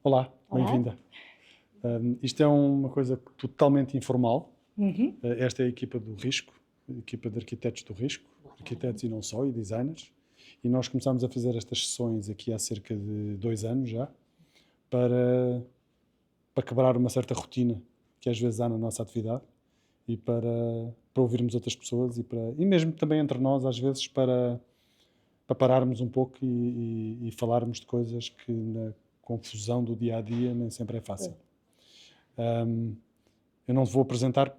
Olá, Olá. bem-vinda. Isto é uma coisa totalmente informal. Uhum. Esta é a equipa do Risco, a equipa de arquitetos do Risco, arquitetos e não só, e designers. E nós começámos a fazer estas sessões aqui há cerca de 2 anos já, para quebrar uma certa rotina que às vezes há na nossa atividade e para ouvirmos outras pessoas e mesmo também entre nós, às vezes, para pararmos um pouco e falarmos de coisas que na confusão do dia a dia nem sempre é fácil. Eu não te vou apresentar,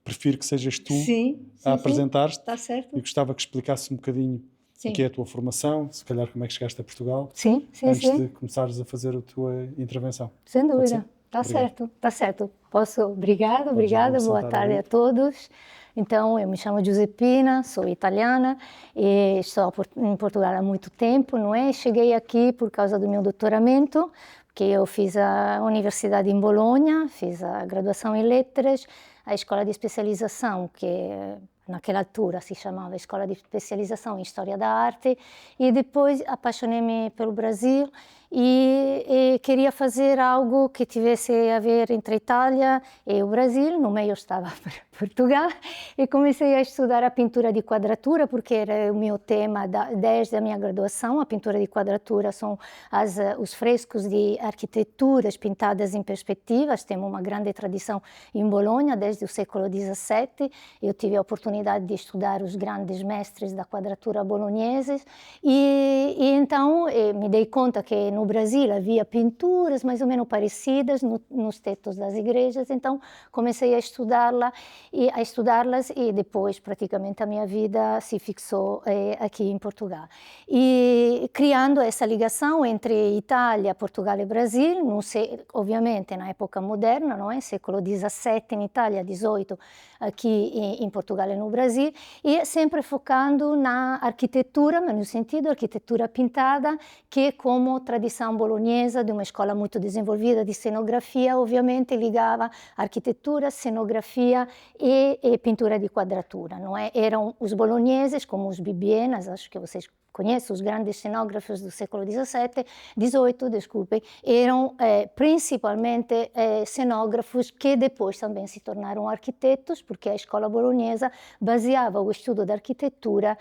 prefiro que sejas tu Sim, a sim, apresentar-te está certo. e gostava que explicasse um bocadinho o que é a tua formação, se calhar como é que chegaste a Portugal, Sim, antes sim, de começares a fazer a tua intervenção. sem Pode ser? dúvida. Está Obrigado. certo, está certo. Obrigada, Vou boa sentar tarde ali. a todos. Então, eu me chamo Giuseppina, sou italiana e estou em Portugal há muito tempo, não é? Cheguei aqui por causa do meu doutoramento, porque eu fiz a universidade em Bolonha, fiz a graduação em letras, a escola de especialização, que naquela altura si chamava Escola di Specializzazione in Storia d'Arte, e depois apaixonei-me pelo Brasil e queria fazer algo que tivesse a ver entre a Itália e o Brasil. No meio estava Portugal e comecei a estudar a pintura de quadratura, porque era o meu tema desde a minha graduação. A pintura de quadratura são os frescos de arquiteturas pintadas em perspectivas. Temos uma grande tradição em Bolonha desde o século XVII. Eu tive a oportunidade de estudar os grandes mestres da quadratura bolonheses e então me dei conta que no Brasil havia pinturas mais ou menos parecidas nos tetos das igrejas. Então comecei a estudá-las e depois praticamente a minha vida se fixou aqui em Portugal. E criando essa ligação entre Itália, Portugal e Brasil, ovviamente na época moderna, não é? Século XVII em Itália, XVIII aqui em Portugal e no Brasil, e sempre focando na arquitetura, mas no sentido arquitetura pintada, que como tradição bolonhesa, de uma escola muito desenvolvida de cenografia, ovviamente ligava arquitetura, cenografia e pintura de quadratura, não é? Eram os bolonheses, como os Bibienas, acho que vocês conhecem, os grandes cenógrafos do século XVIII, desculpem, eram principalmente cenógrafos que depois também se tornaram arquitetos, porque a escola bolonhesa baseava o estudo da arquitetura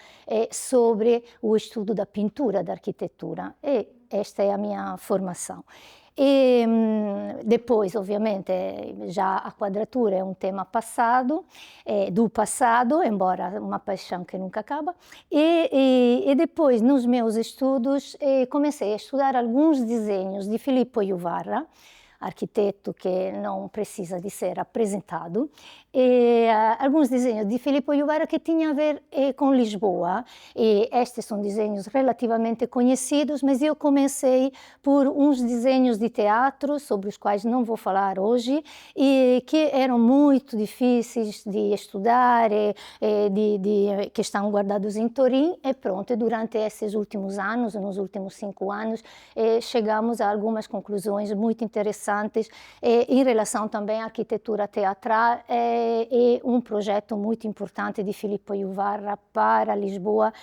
sobre o estudo da pintura da arquitetura. E esta é a minha formação. E depois, ovviamente, já a quadratura é um tema do passado, embora uma paixão que nunca acaba. E depois, nos meus estudos, comecei a estudar alguns desenhos de Filippo Juvarra, arquiteto que não precisa de ser apresentado, e alguns desenhos de Filippo Juvarra que tinham a ver com Lisboa, e estes são desenhos relativamente conhecidos, mas eu comecei por uns desenhos de teatro, sobre os quais não vou falar hoje, e que eram muito difíceis de estudar, que estão guardados em Turim, e pronto, durante esses últimos anos, nos últimos 5 anos, chegamos a algumas conclusões muito interessantes em relação também à arquitetura teatral e um projeto muito importante de Filippo Juvarra para Lisboa,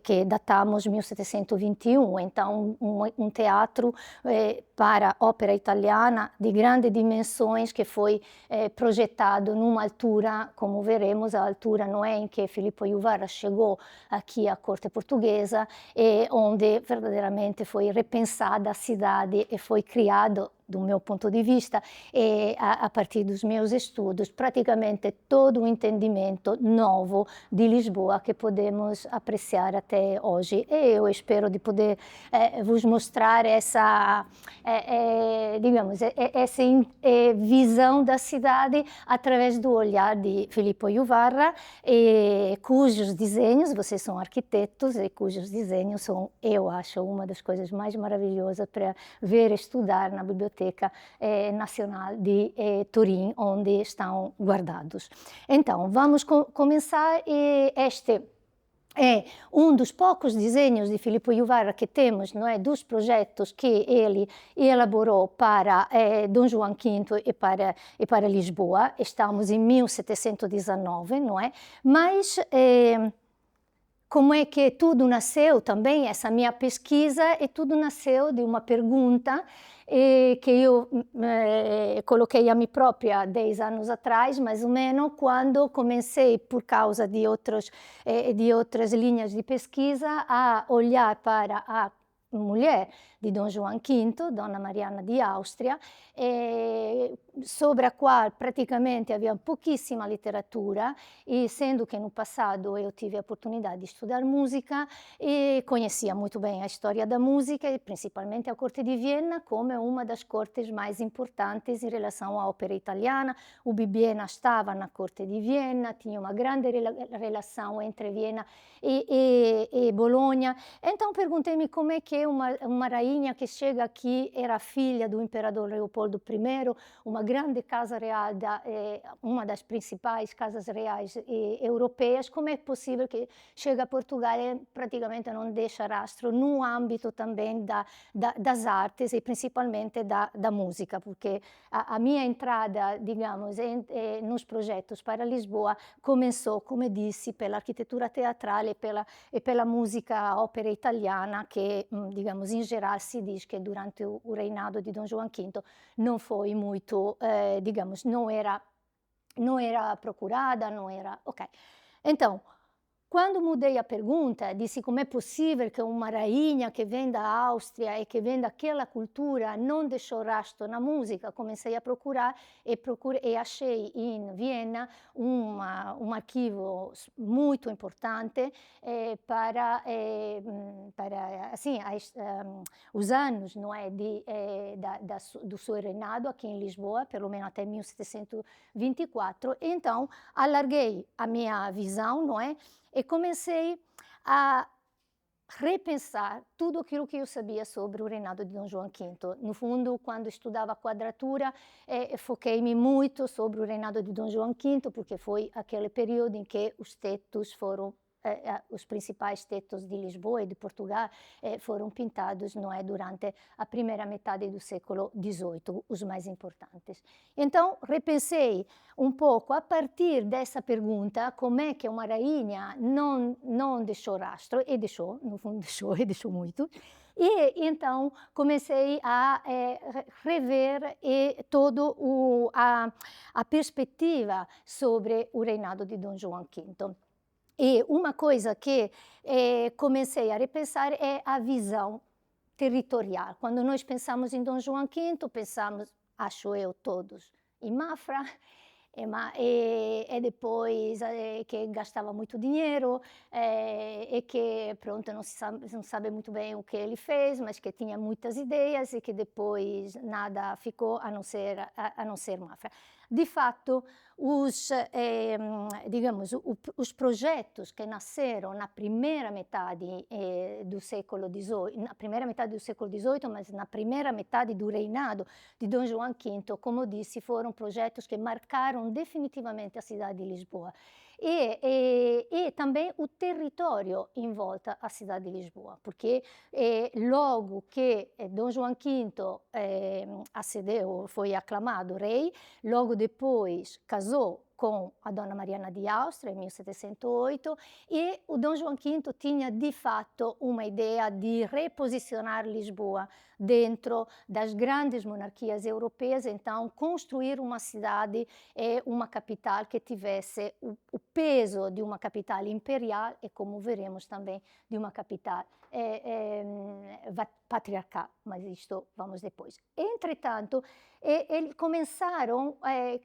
que datamos 1721, então um teatro para ópera italiana de grandes dimensões que foi projetado numa altura, como veremos, a altura não é em que Filippo Juvarra chegou aqui à corte portuguesa, onde verdadeiramente foi repensada a cidade e foi criado, do meu ponto de vista, a partir dos meus estudos, praticamente todo o entendimento novo de Lisboa que podemos apreciar até hoje. E eu espero de poder vos mostrar essa, digamos, essa visão da cidade através do olhar de Filippo Juvarra, cujos desenhos, vocês são arquitetos, e cujos desenhos são, eu acho, uma das coisas mais maravilhosas para ver e estudar na Biblioteca Nacional de Turim, onde estão guardados. Então, vamos começar. Este é um dos poucos desenhos de Filippo Juvarra que temos, não é, dos projetos que ele elaborou para Dom João V e para Lisboa. Estamos em 1719, não é? Mas como é que tudo nasceu também, essa minha pesquisa, e tudo nasceu de uma pergunta que eu coloquei a mim própria 10 anos atrás, mais ou menos, quando comecei, por causa de outras linhas de pesquisa, a olhar para a mulher di Don Juan V, Donna Mariana di Austria, sobre a qual praticamente havia pouquíssima literatura, e sendo que no passado eu tive a oportunidade de estudar música e conhecia muito bem a história da música, e principalmente a corte di Vienna como uma das cortes mais importantes em relação à ópera italiana. O Bibbiena estava na corte di Vienna, tinha uma grande relação entre Viena e Bologna. Então perguntei-me como é que uma rainha que chega aqui era filha do imperador Leopoldo I, uma grande casa real, uma das principais casas reais europeias, como é possível que chega a Portugal e praticamente não deixa rastro no âmbito também das artes e principalmente da música, porque a minha entrada, digamos, nos projetos para Lisboa começou, come disse, pela arquitetura teatrale e pela música ópera italiana, che digamos in geral si dice che durante o reinado di Don Juan V non foi muito, digamos, não era procurada, não era... Ok. Então, quando mudei a pergunta, disse como é possível que uma rainha que vem da Áustria e que vem daquela cultura não deixou rastro na música, comecei a procurar e achei em Viena um arquivo muito importante para assim, os anos, não é, do seu reinado aqui em Lisboa, pelo menos até 1724. Então, alarguei a minha visão, não é? E comecei a repensar tudo aquilo que eu sabia sobre o reinado de Dom João V. No fundo, quando estudava a quadratura, foquei-me muito sobre o reinado de Dom João V, porque foi aquele período em que os tetos foram os principais tetos de Lisboa e de Portugal foram pintados, não é, durante a primeira metade do século XVIII, os mais importantes. Então, repensei um pouco, a partir dessa pergunta, como é que uma rainha não deixou rastro, e deixou, no fundo deixou muito, e então comecei a rever toda a perspectiva sobre o reinado de Dom João V. E uma coisa que comecei a repensar é a visão territorial. Quando nós pensamos em Dom João V, pensamos, acho eu, todos em Mafra, e depois que gastava muito dinheiro e que, pronto, não sabe muito bem o que ele fez, mas que tinha muitas ideias e que depois nada ficou a não ser Mafra. De fato, digamos, os projetos que nasceram na primeira metade do século XVIII, mas na primeira metade do reinado de Dom João V, como disse, foram projetos que marcaram definitivamente a cidade de Lisboa. E também o território em volta à cidade de Lisboa, porque logo que Dom João V foi aclamado rei, logo depois casou com a Donna Mariana di Austria, em 1708, e o Dom João V tinha, de fato, uma ideia de reposicionar Lisboa dentro das grandes monarquias europeias, então construir uma cidade e uma capital que tivesse o peso de uma capital imperial e, como veremos também, de uma capital patriarcal, mas isto vamos depois. Entretanto, eles começaram,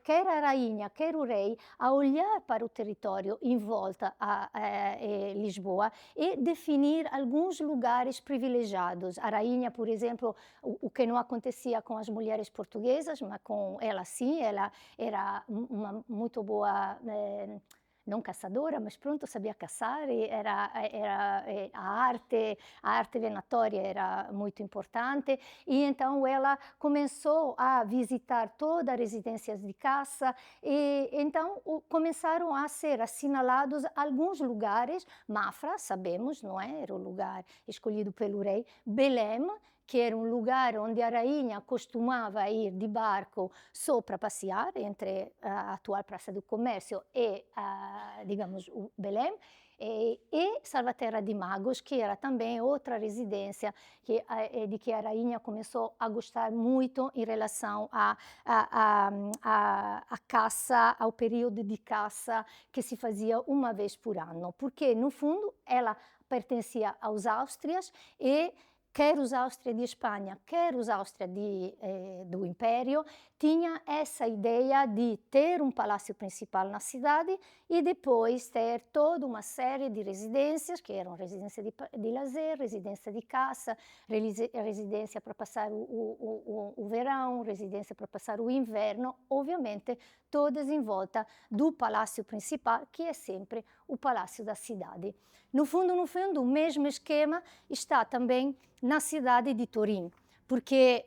quer a rainha, quer o rei, a olhar para o território em volta a Lisboa e definir alguns lugares privilegiados. A rainha, por exemplo, o que não acontecia com as mulheres portuguesas, mas com ela sim, ela era uma muito boa... não caçadora, mas pronto, sabia caçar, e a arte venatória era muito importante, e então ela começou a visitar todas as residências de caça, e então começaram a ser assinalados alguns lugares. Mafra, sabemos, não é? Era o lugar escolhido pelo rei. Belém, que era um lugar onde a rainha costumava ir de barco só para passear entre a atual Praça do Comércio e, digamos, o Belém. e Salvaterra de Magos, que era também outra residência de que a rainha começou a gostar muito em relação à caça, ao período de caça que se fazia uma vez por ano, porque no fundo ela pertencia aos Áustrias e quer os Áustria de Espanha, quer os Áustria do Império, tinha essa ideia de ter um palácio principal na cidade e depois ter toda uma série de residências, que eram residência de lazer, residência de caça, residência para passar o verão, residência para passar o inverno, obviamente todas em volta do palácio principal, que é sempre o palácio da cidade. No fundo, o mesmo esquema está também na cidade de Turim, porque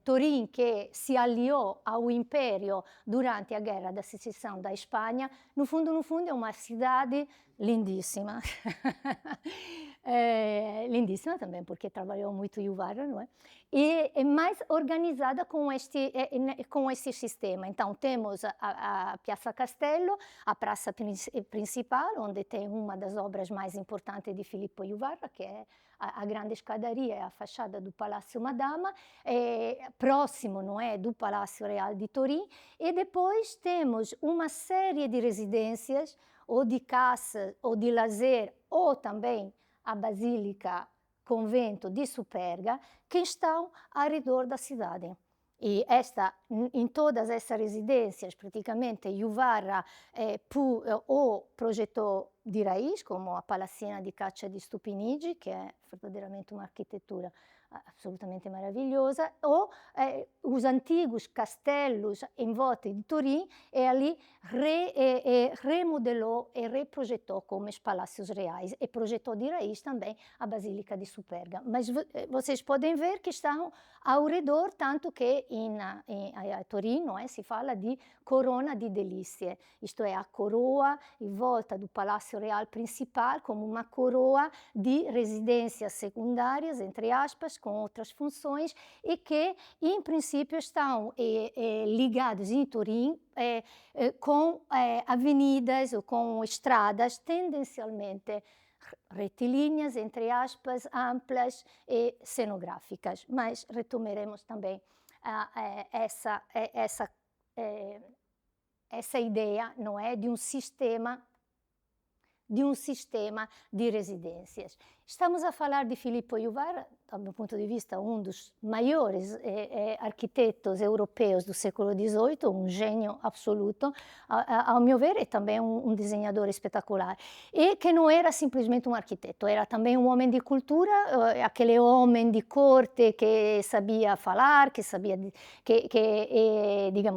Turim, que se aliou ao Império durante a Guerra da Secessão da Espanha, no fundo é uma cidade lindíssima. Lindíssima também, porque trabalhou muito Juvarra, não é? E é mais organizada com este sistema. Então, temos a Piazza Castello, a praça principal, onde tem uma das obras mais importantes de Filippo Juvarra, que é a grande escadaria, a fachada do Palácio Madama, próximo, não é, do Palácio Real de Turim, e depois temos uma série de residências, ou de caça, ou de lazer, ou também a Basílica Convento de Superga, que estão ao redor da cidade. E em todas essas residências, praticamente, Juvarra o projetou de raiz, como a Palazzina di Caccia di Stupinigi, que é verdadeiramente uma arquitetura absolutamente maravilhosa, ou os antigos castelos em volta de Turim, e ali remodelou e reprojetou como os palácios reais, e projetou de raiz também a Basílica de Superga. Mas vocês podem ver que estão ao redor, tanto que a Turim, não é, se fala de corona de delície, isto é, a coroa em volta do Palácio Real Principal, como uma coroa de residências secundárias, entre aspas, com outras funções, e que, em princípio, estão ligados em Turim com avenidas ou com estradas tendencialmente retilíneas, entre aspas, amplas e cenográficas. Mas retomaremos também essa ideia, não é, de um sistema de residências. Estamos a falar de Filippo Juvarra, do meu ponto de vista, um dos maiores arquitetos europeus do século XVIII, um gênio absoluto, ao meu ver, e também um desenhador espetacular. E que não era simplesmente um arquiteto, era também um homem de cultura, aquele homem de corte que sabia falar, que sabia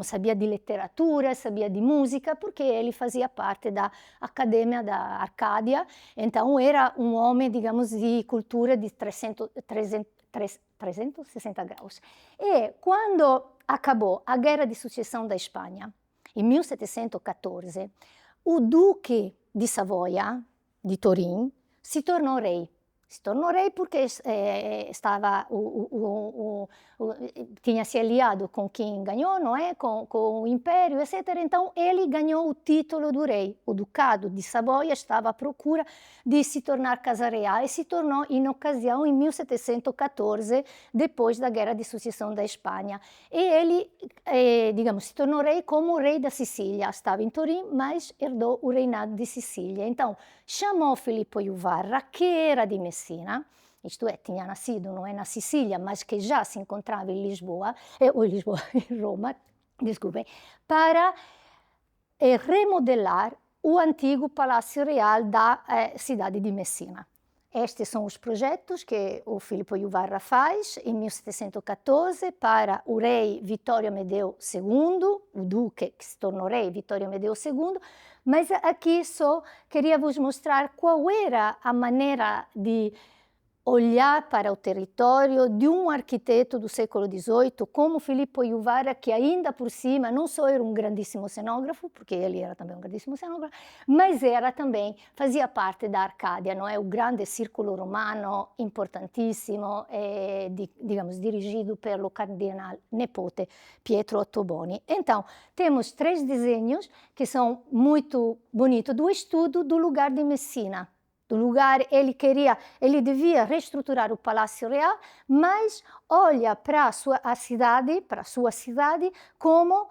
sabia de literatura, sabia de música, porque ele fazia parte da Academia da Arcádia, então era um homem, de cultura de 360 graus. E quando acabou a Guerra de Sucessão da Espanha, em 1714, o Duque de Savoia, de Turim, se tornou rei. Se tornou rei porque tinha se aliado com quem ganhou, não é? Com o Império, etc. Então, ele ganhou o título do rei. O Ducado de Savoia estava à procura de se tornar casa real e se tornou, em ocasião, em 1714, depois da Guerra de Sucessão da Espanha. E ele, se tornou rei como rei da Sicília. Estava em Turim, mas herdou o reinado de Sicília. Então, chamou Filippo Juvarra, que era de Messina, isto é, tinha nascido, não é, na Sicília, mas que já se encontrava em em Roma, desculpem, para remodelar o antigo Palácio Real da cidade de Messina. Estes são os projetos que o Filippo Juvarra faz em 1714 para o rei Vittorio Amedeo II, o duque que se tornou rei Vittorio Amedeo II, mas aqui só queria vos mostrar qual era a maneira de olhar para o território de um arquiteto do século XVIII, como Filippo Juvara, que ainda por cima não só era um grandíssimo cenógrafo, porque ele era também um grandíssimo cenógrafo, mas era também, fazia parte da Arcádia, não é? O grande círculo romano importantissimo, digamos, dirigido pelo cardeal nepote Pietro Ottoboni. Então, temos 3 desenhos que são muito bonitos, do estudo do lugar de Messina. Do lugar, ele devia reestruturar o Palácio Real, mas olha para a sua cidade como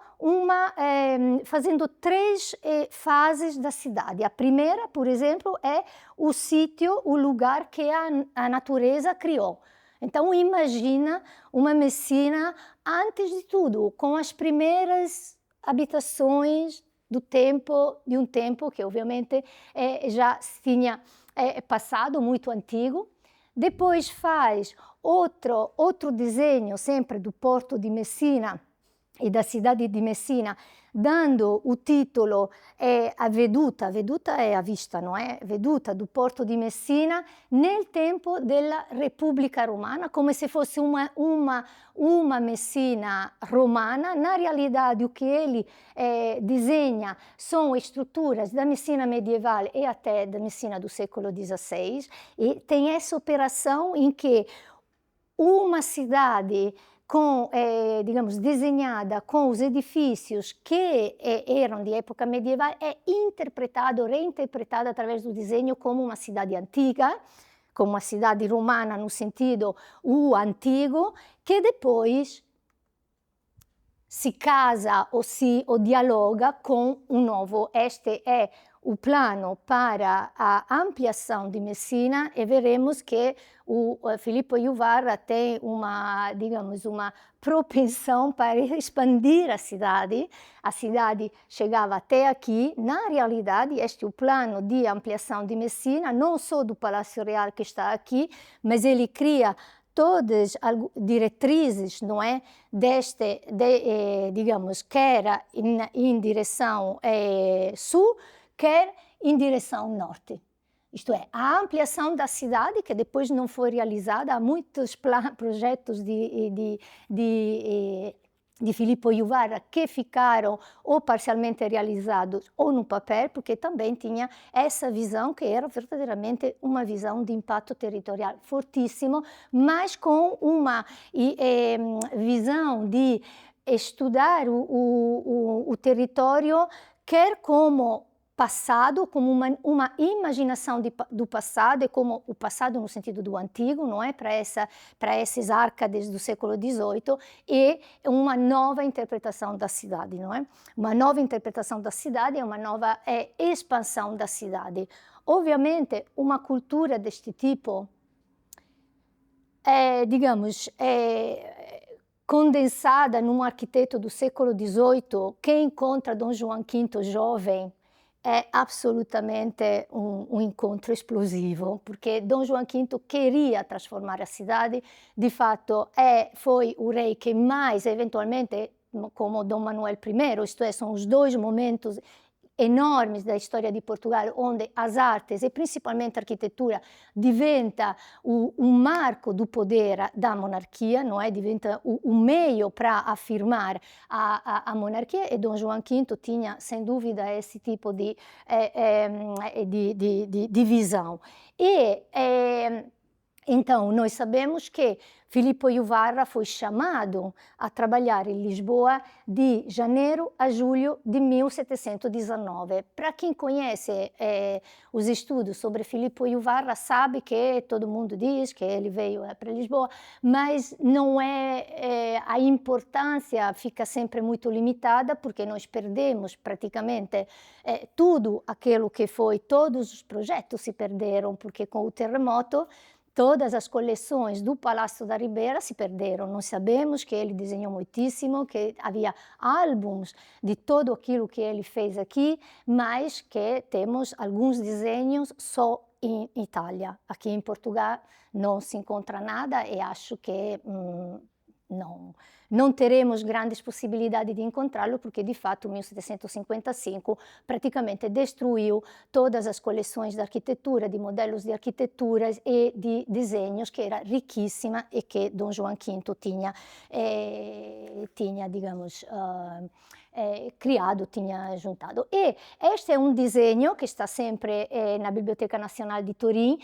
fazendo 3 fases da cidade. A primeira, por exemplo, é o sítio, o lugar que a natureza criou. Então imagina uma Messina antes de tudo, com as primeiras habitações de um tempo que obviamente já tinha passado, muito antigo. Depois faz outro desenho, sempre do porto de Messina e da cidade de Messina, dando o título a veduta è a vista, não é? Veduta do porto di Messina nel tempo della Repubblica Romana, come se fosse uma Messina romana. Na realidade, o que ele desenha são estruturas da Messina medieval e até da Messina do século XVI, e tem essa operação em que uma cidade digamos, desenhada com os edifícios que eram de época medieval é reinterpretada através do desenho como uma cidade antiga, como uma cidade romana no sentido o antigo, que depois si casa o dialoga com um novo. Este é o plano para a ampliação de Messina, e veremos que o Filippo Juvara tem digamos, uma propensão para expandir a cidade. A cidade chegava até aqui. Na realidade, este é o plano de ampliação de Messina, não só do Palácio Real que está aqui, mas ele cria todas as diretrizes, não é, digamos, quer em direção sul, quer em direção norte. Isto é, a ampliação da cidade, que depois não foi realizada, há muitos projetos de Filippo Juvara que ficaram ou parcialmente realizados ou no papel, porque também tinha essa visão que era verdadeiramente uma visão de impacto territorial fortíssimo, mas com uma visão de estudar o território, quer como passado, como uma imaginação do passado, e como o passado no sentido do antigo, não é? Para esses arcades do século XVIII, e uma nova interpretação da cidade, não é? Uma nova interpretação da cidade é uma nova expansão da cidade. Obviamente, uma cultura deste tipo digamos, condensada num arquiteto do século XVIII que encontra Dom João V jovem, é absolutamente um encontro explosivo, porque Dom João V queria transformar a cidade. De fato, foi o rei que mais, eventualmente, como Dom Manuel I, isto é, são os 2 momentos enormes da história di Portugal, onde as artes e principalmente a arquitetura diventa um marco do poder da monarquia, não é? Diventa o meio para afirmar a monarquia, e Dom João V tinha, sem dúvida, esse tipo de visão. Então, nós sabemos que Filippo Juvara foi chamado a trabalhar em Lisboa de janeiro a julho de 1719. Para quem conhece os estudos sobre Filippo Juvara, sabe que todo mundo diz que ele veio para Lisboa, mas não a importância fica sempre muito limitada, porque nós perdemos praticamente tudo aquilo que foi, todos os projetos se perderam, porque com o terremoto todas as coleções do Palácio da Ribeira se perderam. Nós sabemos que ele desenhou muitíssimo, que havia álbuns de tudo aquilo que ele fez aqui, mas que temos alguns desenhos só em Itália. Aqui em Portugal não se encontra nada, e acho que não teremos grandes possibilidades de encontrá-lo, porque de fato 1755 praticamente destruiu todas as coleções de arquitetura, de modelos de arquitetura e de desenhos, que era riquíssima e que Dom João V tinha, digamos, criado, tinha juntado. E este é um desenho que está sempre na Biblioteca Nacional de Turim,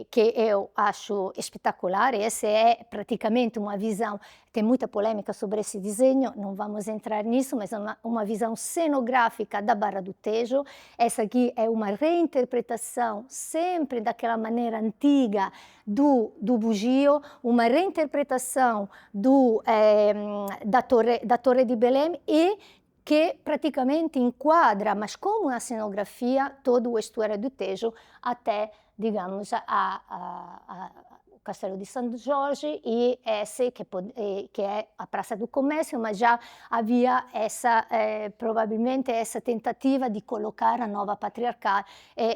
que eu acho espetacular. Essa é praticamente uma visão, tem muita polêmica sobre esse desenho, não vamos entrar nisso, mas é uma visão cenográfica da Barra do Tejo. Essa aqui é uma reinterpretação sempre daquela maneira antiga do bugio, uma reinterpretação da Torre di Belém, e que praticamente enquadra, mas como uma cenografia, todo o estuário do Tejo até, digamos, o Castelo de São Jorge, e esse que é a Praça do Comércio, mas já havia provavelmente essa tentativa de colocar a nova patriarcal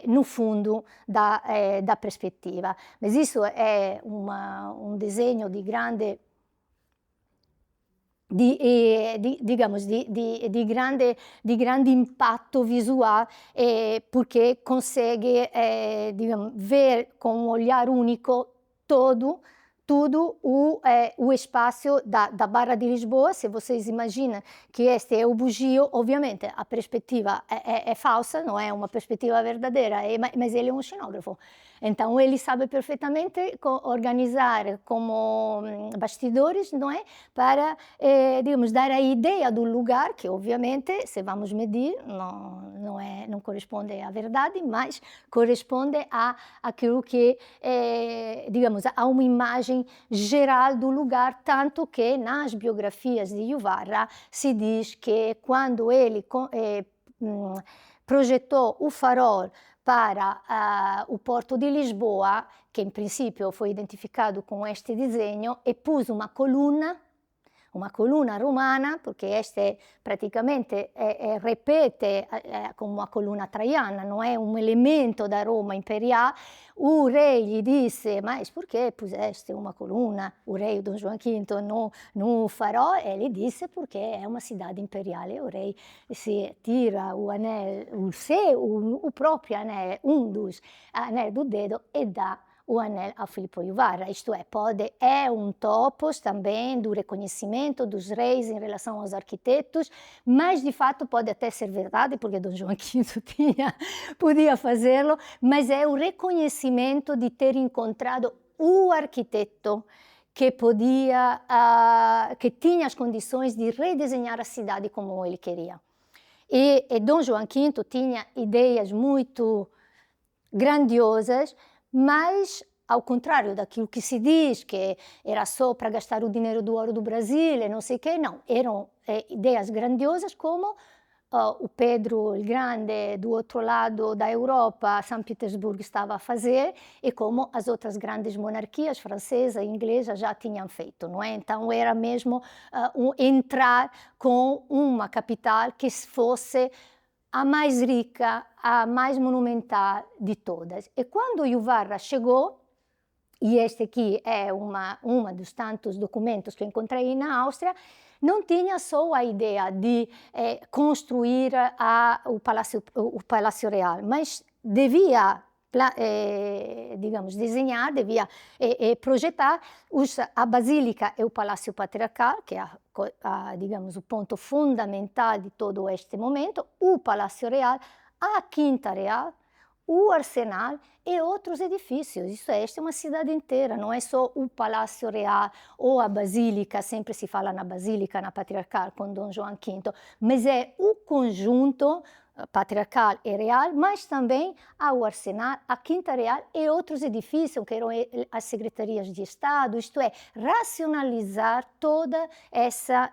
no fundo da perspectiva. Mas isso é um desenho de grande, digamos, di grande impatto visuale, perché consegue, digamos, ver com um olhar único tudo o espaço da Barra de Lisboa. Se vocês imaginam que este é o bugio, obviamente a perspectiva é falsa, não é uma perspectiva verdadeira, mas ele é um cenógrafo. Então ele sabe perfeitamente organizar como bastidores, não é? Para, digamos, dar a ideia do lugar, que obviamente, se vamos medir, não corresponde à verdade, mas corresponde àquilo que, digamos, a uma imagem geral do lugar, tanto que nas biografias de Yuvarra se diz que quando ele projetou o farol para o porto de Lisboa, que em princípio foi identificado com este desenho, e pôs uma coluna romana, porque este praticamente repete como a coluna traiana, não é um elemento da Roma imperiale. O re gli disse: mas perché puseste uma coluna, o re Dom João V, no farol? E ele disse: perché è una cidade imperiale. O re si tira o anel, o próprio anel, um dos anéis do dedo, e dá o anel a Filippo Yuvarra. Isto é um topos também do reconhecimento dos reis em relação aos arquitetos, mas de fato pode até ser verdade, porque Dom João V podia fazê-lo, mas é o reconhecimento de ter encontrado o arquiteto que tinha as condições de redesenhar a cidade como ele queria. E Dom João V tinha ideias muito grandiosas, mas, ao contrário daquilo que se diz, que era só para gastar o dinheiro do ouro do Brasil e não sei o quê, não. Eram ideias grandiosas, como o Pedro il Grande, do outro lado da Europa, São Petersburgo, estava a fazer, e como as outras grandes monarquias, francesa e inglesa, já tinham feito, não é? Então era mesmo entrar com uma capital que fosse a mais rica, a mais monumental de todas. E quando Yuvarra chegou, e este aqui é uma dos tantos documentos que eu encontrei na Áustria, não tinha só a ideia de construir o Palácio Real, mas devia, digamos, desenhar, devia projetar a Basílica e o Palácio Patriarcal, que é digamos, o ponto fundamental de todo este momento, o Palácio Real, a Quinta Real, o Arsenal e outros edifícios. Esta é uma cidade inteira, não é só o Palácio Real ou a Basílica, sempre se fala na Basílica, na Patriarcal, com Dom João V, mas é o conjunto patriarcal e real, mas também ao Arsenal, a Quinta Real e outros edifícios, que eram as secretarias de Estado, isto é, racionalizar toda essa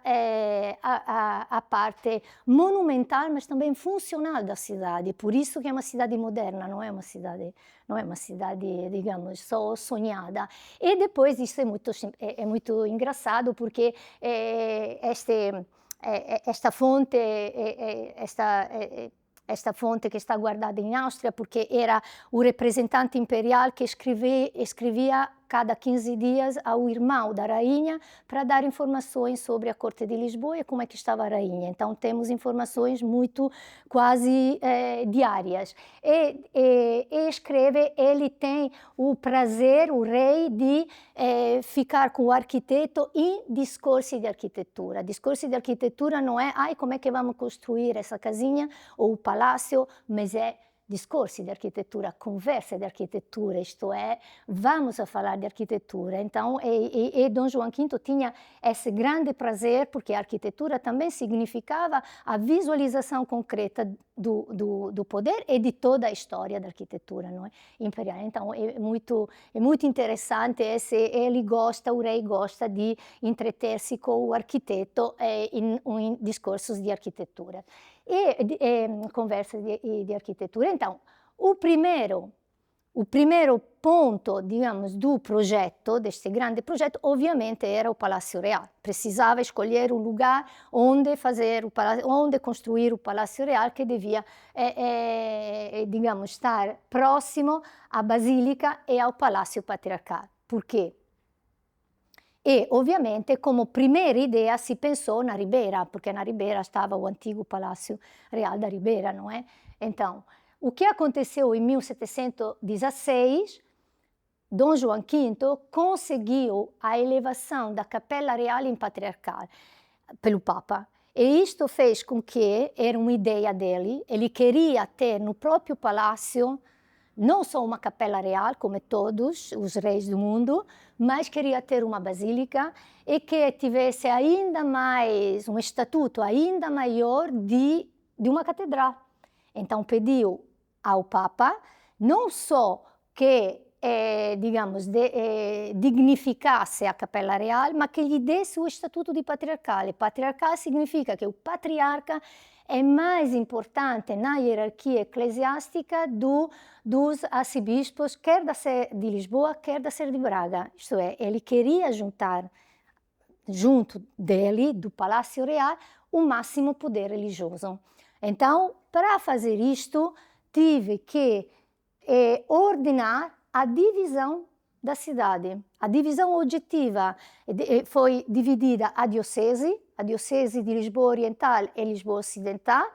a parte monumental, mas também funcional da cidade. Por isso que é uma cidade moderna, não é uma cidade, digamos, só sonhada. E depois isso é muito engraçado, porque esta fonte, esta fonte que está guardada em Áustria, porque era o representante imperial que escrevia cada 15 dias ao irmão da rainha para dar informações sobre a corte de Lisboa e como é que estava a rainha. Então temos informações muito quase diárias. E escreve, ele tem o prazer, o rei, de ficar com o arquiteto em discorsi de arquitetura. Discorsi de arquitetura não é, ai, como é que vamos construir essa casinha ou o palácio, mas é discorsi de arquitetura, conversa de arquitetura, isto é, vamos a falar de arquitetura. Então, Dom João V tinha esse grande prazer, porque a arquitetura também significava a visualização concreta do poder e de toda a história da arquitetura, não é? Imperial. Então, é muito interessante, ele gosta, o rei gosta de entreter-se com o arquiteto em discursos de arquitetura. Conversas de arquitetura. Então, o primeiro ponto, digamos, do progetto, deste grande progetto, ovviamente era o Palácio Real. Precisava escolher um lugar onde construir o Palácio Real, que devia, digamos, estar próximo à Basílica e ao Palácio Patriarcal. Por quê? E, ovviamente, come primeira idea si pensou na Ribeira, porque na Ribeira estava o antigo Palácio Real da Ribeira, não é? Então, o que aconteceu em 1716, Dom João V conseguiu a elevação da Capela Real em Patriarcal pelo Papa. E isto fez com que, era uma ideia dele, ele queria ter no próprio palácio não só uma capela real, como todos os reis do mundo, mas queria ter uma basílica e que tivesse ainda mais, um estatuto ainda maior de uma catedral. Então pediu ao Papa não só que, digamos, dignificasse a capela real, mas que lhe desse o estatuto de patriarcale. Patriarcal significa que o patriarca é mais importante na hierarquia eclesiástica dos arcebispos, quer da Sé de Lisboa, quer da Sé de Braga. Isto é, ele queria juntar, junto dele, do Palácio Real, o máximo poder religioso. Então, para fazer isto, tive que ordenar a divisão da cidade. A divisão objetiva foi dividida a diocese de Lisboa Oriental e Lisboa Ocidental,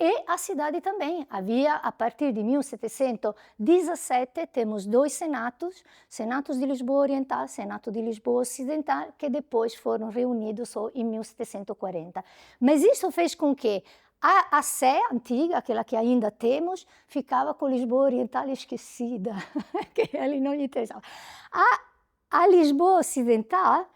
e a cidade também. Havia, a partir de 1717, temos dois senatos, Senatos de Lisboa Oriental, Senato de Lisboa Ocidental, que depois foram reunidos só em 1740. Mas isso fez com que a Sé antiga, aquela que ainda temos, ficava com Lisboa Oriental esquecida, que ele não lhe interessava. A Lisboa Ocidental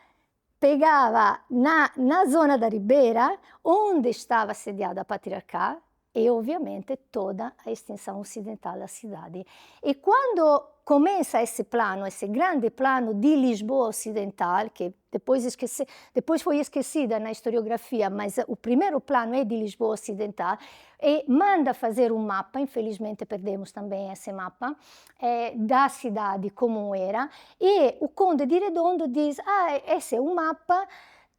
pegava na zona da Ribeira, onde estava sediada a Patriarcal, e ovviamente toda a extensão ocidental da cidade. E quando começa esse plano, esse grande plano de Lisboa Ocidental, que depois foi esquecida na historiografia, mas o primeiro plano é de Lisboa Ocidental, e manda fazer um mapa, infelizmente perdemos também esse mapa, da cidade como era, e o Conde de Redondo diz, esse é um mapa,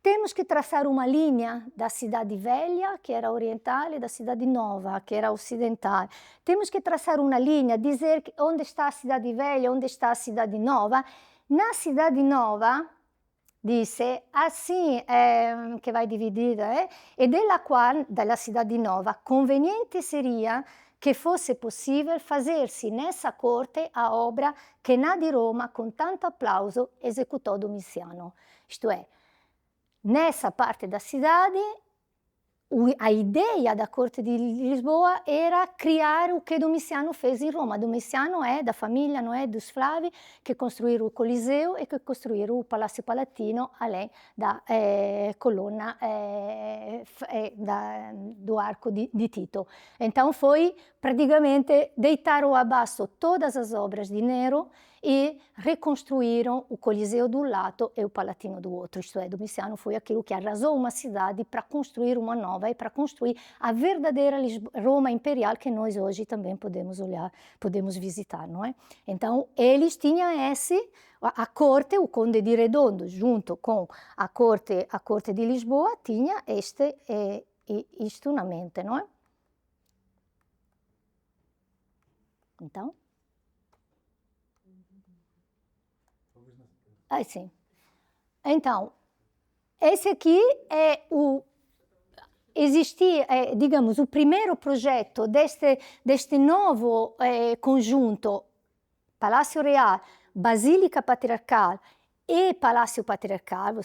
temos que traçar uma linha da cidade velha, que era oriental, e da cidade nova, que era ocidental. Temos que traçar uma linha, dizer onde está a cidade velha, onde está a cidade nova. Na cidade nova, disse, assim che vai dividida, e dalla cidade nova, conveniente seria che fosse possibile fazer-se nessa corte a obra che na di Roma, con tanto applauso, esecutò Domiciano. Isto é, nessa parte da cidade, a ideia da corte de Lisboa era criar o que Domiciano fez em Roma. Domiciano é da família, não é, dos Flavi, que construíram o Coliseu e que construíram o Palácio Palatino, além da coluna do arco de Tito. Então foi praticamente deitaram abaixo todas as obras de Nero e reconstruíram o Coliseu de um lado e o Palatino do outro. Isto é, Domiciano foi aquilo que arrasou uma cidade para construir uma nova e para construir a verdadeira Roma imperial que nós hoje também podemos olhar, podemos visitar, não é? Então, eles tinham a corte, o Conde de Redondo, junto com a corte de Lisboa, tinha isto na mente, não é? Então... Assim. Então, esse aqui é existia, digamos, o primeiro projeto deste novo conjunto Palácio Real, Basílica Patriarcal e Palácio Patriarcal.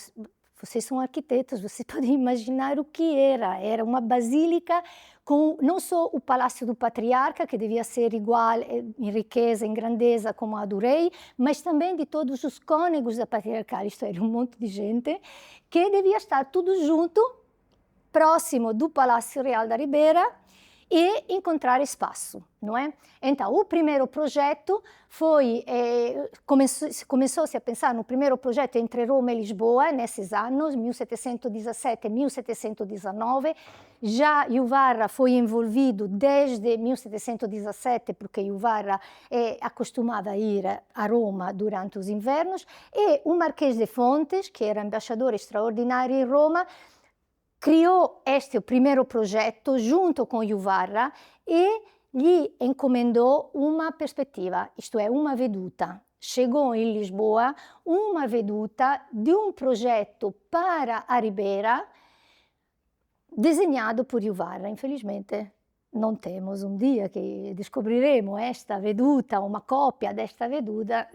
Vocês são arquitetos, vocês podem imaginar o que era. Era uma basílica com não só o Palácio do Patriarca, que devia ser igual em riqueza, em grandeza como a do rei, mas também de todos os cônegos da patriarcal. Isto era um monte de gente que devia estar tudo junto, próximo do Palácio Real da Ribeira, e encontrar espaço, não é? Então, o primeiro projeto foi, começou-se a pensar no primeiro projeto entre Roma e Lisboa, nesses anos, 1717 e 1719. Já Juvarra foi envolvido desde 1717, porque Juvarra acostumava a ir a Roma durante os invernos, e o Marquês de Fontes, que era embaixador extraordinário em Roma, criou o primeiro projeto junto com Juvarra e lhe encomendou uma perspectiva, isto é, uma veduta. Chegou em Lisboa uma veduta de um projeto para a Ribeira, desenhado por Juvarra. Infelizmente, não temos um dia que descobriremo esta veduta, uma cópia desta veduta,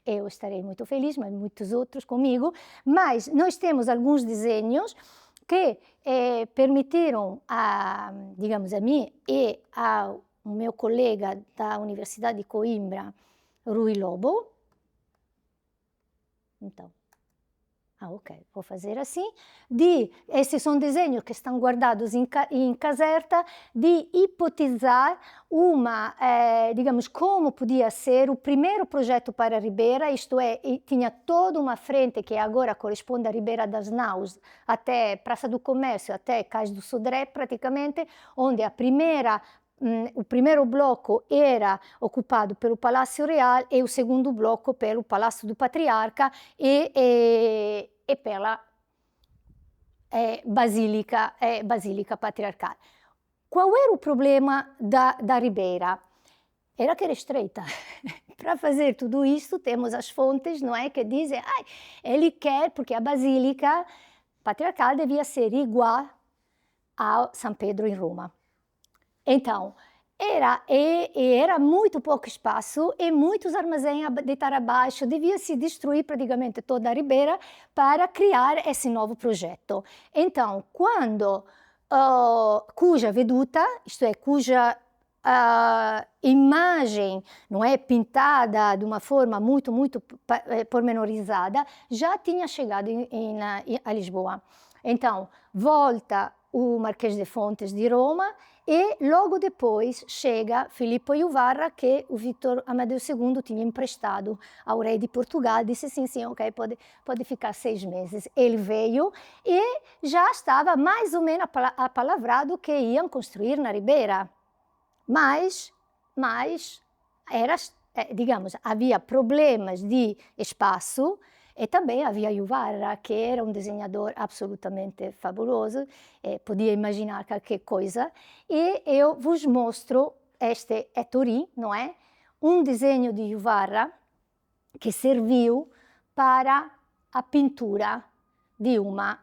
eu estarei muito feliz, mas muitos outros comigo. Mas nós temos alguns desenhos que permitiram, digamos, a mim e ao meu colega da Universidade de Coimbra, Rui Lobo. Então, ok, vou fazer assim. Esses são desenhos que estão guardados em Caserta, de hipotizar digamos, como podia ser o primeiro projeto para a Ribeira, isto é, tinha toda uma frente que agora corresponde à Ribeira das Naus, até Praça do Comércio, até Cais do Sodré, praticamente, onde o primeiro bloco era ocupado pelo Palácio Real e o segundo bloco pelo Palácio do Patriarca e pela Basílica Patriarcal. Qual era o problema da Ribeira? Era que era estreita. Para fazer tudo isso, temos as fontes, não é, que dizem, ele quer, porque a Basílica Patriarcal devia ser igual a São Pedro em Roma. Então, era muito pouco espaço e muitos armazéns a deitar abaixo, devia se destruir praticamente toda a Ribeira para criar esse novo projeto. Então, cuja veduta, isto é, cuja imagem não é pintada de uma forma muito pormenorizada, já tinha chegado a Lisboa. Então, volta o Marquês de Fontes de Roma e logo depois chega Filippo Juvarra, que o Vítor Amadeu II tinha emprestado ao rei de Portugal. Disse sim, ok, pode ficar 6 meses. Ele veio e já estava mais ou menos apalavrado que iam construir na Ribeira. Mas digamos, havia problemas de espaço. E também havia Juvarra, que era um desenhador absolutamente fabuloso, podia imaginar qualquer coisa. E eu vos mostro, este é Turim, não é? Um desenho de Juvarra que serviu para a pintura de uma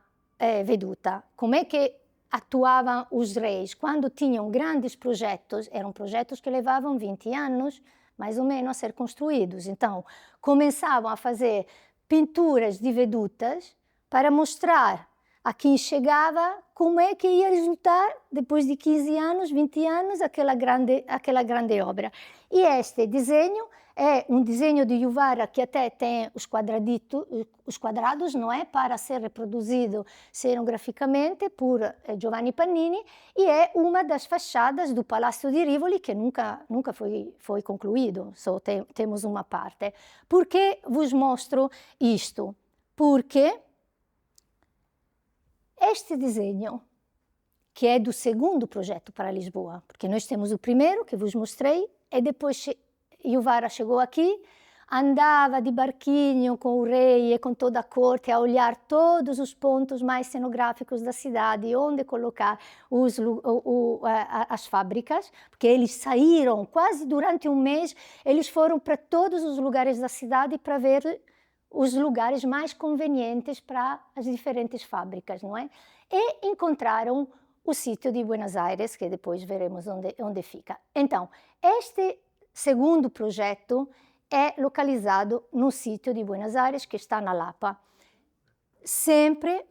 veduta. Como é que atuavam os reis? Quando tinham grandes projetos, eram projetos que levavam 20 anos, mais ou menos, a ser construídos. Então, começavam a fazer pinturas de vedutas para mostrar a quem chegava como é que ia resultar, depois de 15 anos, 20 anos, aquela grande obra. E este desenho é um desenho de Juvarra que até tem os quadrados, não é, para ser reproduzido cenograficamente por Giovanni Pannini, e é uma das fachadas do Palácio di Rivoli que nunca foi concluído, só temos uma parte. Por que vos mostro isto? Porque este desenho, que é do segundo projeto para Lisboa, porque nós temos o primeiro que vos mostrei, e depois Juvarra chegou aqui, andava de barquinho com o rei e com toda a corte a olhar todos os pontos mais cenográficos da cidade, onde colocar as fábricas, porque eles saíram quase durante um mês, eles foram para todos os lugares da cidade para ver os lugares mais convenientes para as diferentes fábricas, não é? E encontraram o sítio de Buenos Aires, que depois veremos onde fica. Então, este segundo projeto é localizado no sítio de Buenos Aires, que está na Lapa. Sempre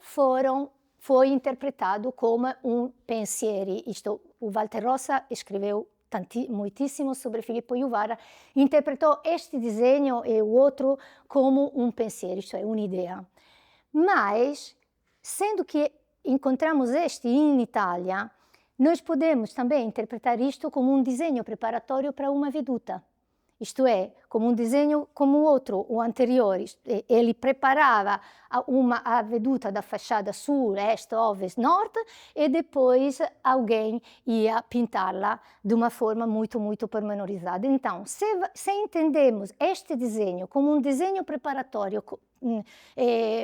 foi interpretado como um pensieri. O Walter Rosa escreveu muitíssimo sobre Filippo Juvara, interpretou este desenho e o outro como um pensiero, isto é, uma ideia. Mas, sendo que encontramos este em Itália, nós podemos também interpretar isto como um desenho preparatório para uma veduta. Isto é, como um desenho como o outro, o anterior. Ele preparava a veduta da fachada sul, este, ovest, norte, e depois alguém ia pintá-la de uma forma muito, muito pormenorizada. Então, se entendemos este desenho como um desenho preparatório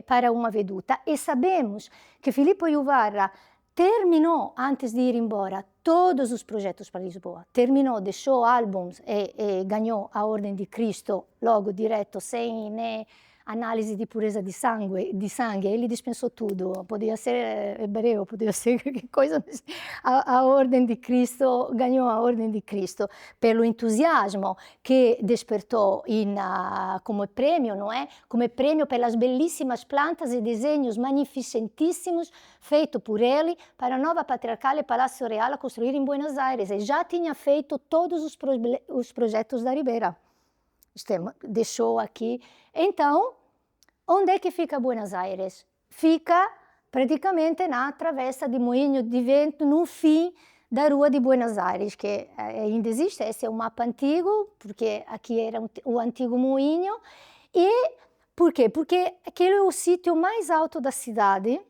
para uma veduta, e sabemos que Filippo Juvara terminou, antes de ir embora, todos os projetos para Lisboa. Terminou, deixou álbuns e ganhou a Ordem de Cristo logo direto, sem nem análise de pureza de sangue. Ele dispensou tudo. Podia ser hebreu, podia ser que coisa. A Ordem de Cristo, ganhou a Ordem de Cristo pelo entusiasmo que despertou como prêmio, não é? Como prêmio pelas belíssimas plantas e desenhos magnificentíssimos feito por ele para a nova patriarcale Palácio Real a construir em Buenos Aires. E já tinha feito todos os projetos da Ribeira. Deixou aqui. Então, onde é que fica Buenos Aires? Fica praticamente na travessa de Moinho de Vento, no fim da Rua de Buenos Aires, que ainda existe. Esse é um mapa antigo, porque aqui era o antigo moinho. E por quê? Porque aquele é o sítio mais alto da cidade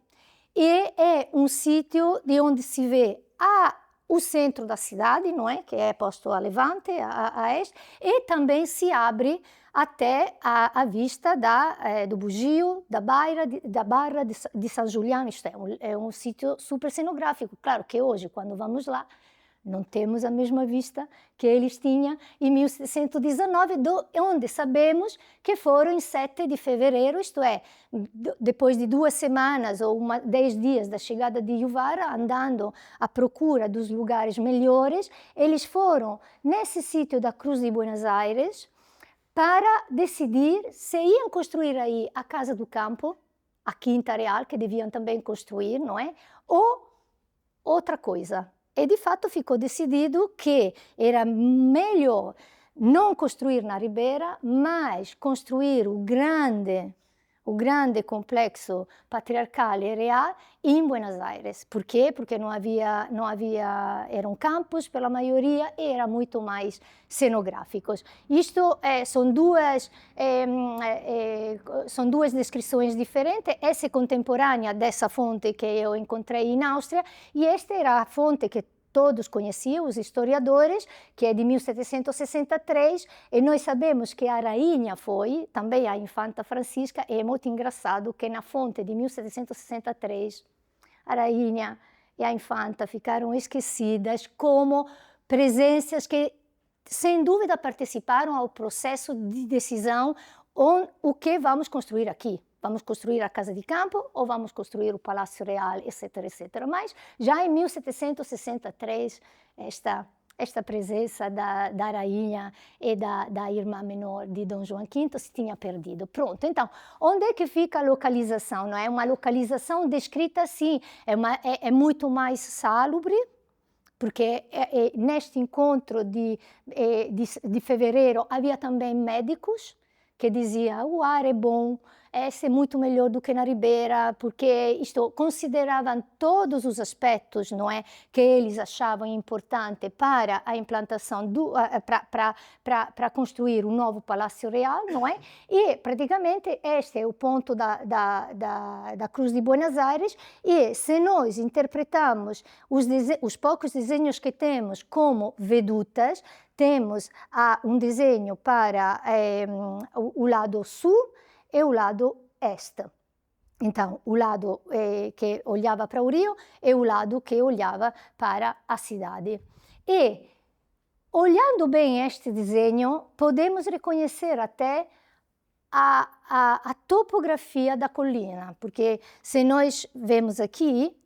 e é um sítio de onde se vê o centro da cidade, não é? Que é posto a levante, a este, e também se abre até a vista do Bugio, da Barra de São Juliano. Isto é um sítio super cenográfico. Claro que hoje, quando vamos lá, não temos a mesma vista que eles tinham em 1719, onde sabemos que foram em 7 de fevereiro, isto é, depois de 2 semanas ou 10 dias da chegada de Juvara, andando à procura dos lugares melhores, eles foram nesse sítio da Cruz de Buenos Aires para decidir se iam construir aí a Casa do Campo, a Quinta Real, que deviam também construir, não é? Ou outra coisa. E, de fato, ficou decidido que era melhor não construir na Ribeira, mas construir o grande complexo patriarcal e real em Buenos Aires. Por quê? Porque não havia, eram campos pela maioria e eram muito mais cenográficos. Isto são duas descrições diferentes. Essa é contemporânea dessa fonte que eu encontrei na Áustria, e esta era a fonte que todos conheciam, os historiadores, que é de 1763, e nós sabemos que a rainha foi, também a infanta Francisca, e é muito engraçado que na fonte de 1763, a rainha e a infanta ficaram esquecidas como presenças que, sem dúvida, participaram ao processo de decisão o que vamos construir aqui. Vamos construir a Casa de Campo ou vamos construir o Palácio Real, etc, etc. Mas já em 1763, esta presença da rainha e da irmã menor de Dom João V se tinha perdido. Pronto, então, onde é que fica a localização? Não é uma localização descrita assim, é muito mais salubre, porque neste encontro de fevereiro havia também médicos que diziam o ar é bom, esse é muito melhor do que na Ribeira, porque isto consideravam todos os aspectos, não é, que eles achavam importante para a implantação para construir um novo Palácio Real, não é? E praticamente este é o ponto da Cruz de Buenos Aires, e se nós interpretamos os poucos desenhos que temos como vedutas, temos um desenho para o lado sul e o lado este. Então, o lado que olhava para o rio e o lado que olhava para a cidade. E, olhando bem este desenho, podemos reconhecer até a topografia da colina, porque se nós vemos aqui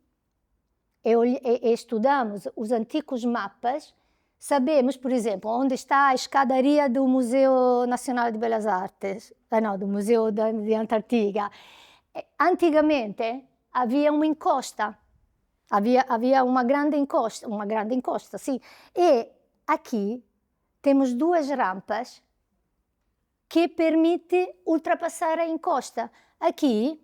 e estudamos os antigos mapas, sabemos, por exemplo, onde está a escadaria do Museu Nacional de Belas Artes, não, do Museu de Antártica. Antigamente havia uma encosta, havia uma grande encosta, sim. E aqui temos duas rampas que permitem ultrapassar a encosta. Aqui